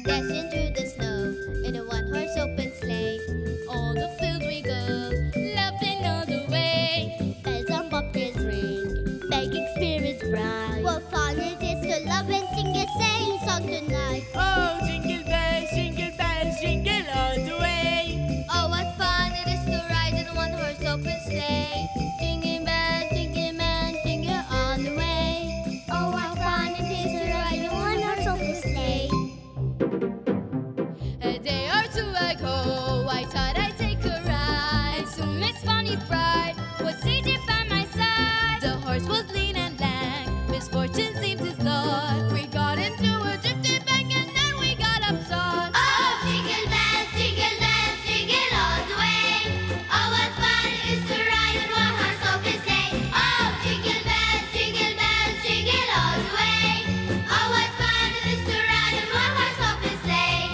dashing through the snow in a one-horse open sleigh. On the field we go, laughing all the way. Bells on bobtails ring, making spirits bright. What fun it is to love and sing a sleighing song tonight. Oh, jingle bells, jingle all the way. Oh, what fun it is to ride in a one-horse open sleigh. Jingle bells, jingle all the way. Oh, what fun it is to ride in a one-horse open sleigh. A day or two ago, I thought I'd take a ride. And soon Miss Funny Bride was sitting by my side. The horse was lean and lank, misfortune seemed his lot. We got into a drifted bank and then we got upset. Oh, jingle bells, jingle all the way. Oh, what fun it is to ride in one horse open sleigh. Oh, jingle bells, jingle all the way. Oh, what fun it is to ride in one horse open sleigh.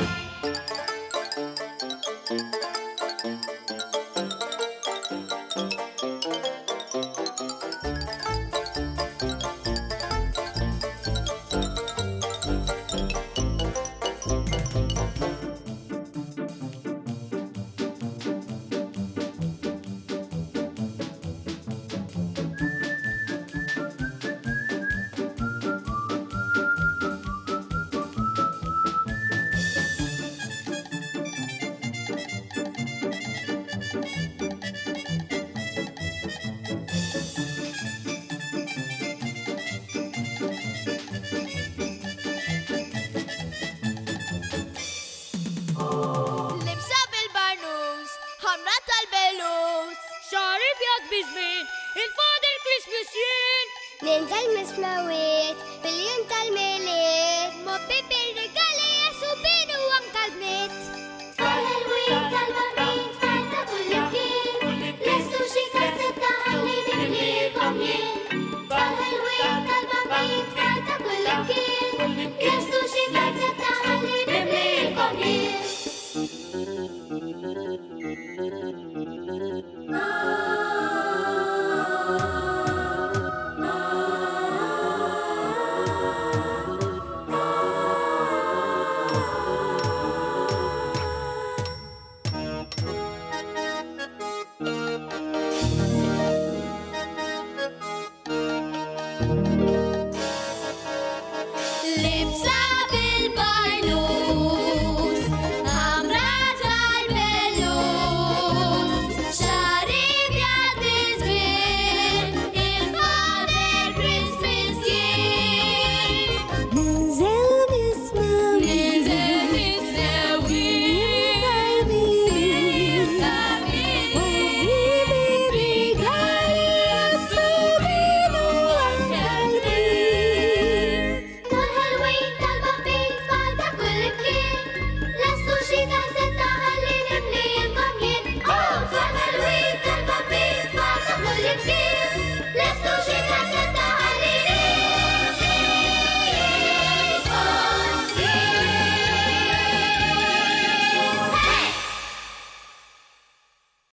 Hamra tal-belus, xarif jad bizmin, il-fader Christmasien. Nin tal-mismawit, biljon tal-miliet. Ma pipi regali jesu binu għam tal-bnit. Tal-Halloween, tal-bambin, fajta kull-imkien. Lestu xi kazzetta ħalli nimlilkom jien. Tal-Halloween, tal-bambin, fajta kull-imkien. Lestu xi kazzetta ħalli nimlilkom jien. Libsa bil-barnus, hamra tal-belus, xarif jad bizmin, il-fader Christmasien. Ninżel nismawit, Tal-Halloween, tal-bambin, fajta kull-imkien. Lestu xi kazzetta ħalli nimlilkom jien. Oh, tal-Halloween, tal-bambin, fajta kull-imkien.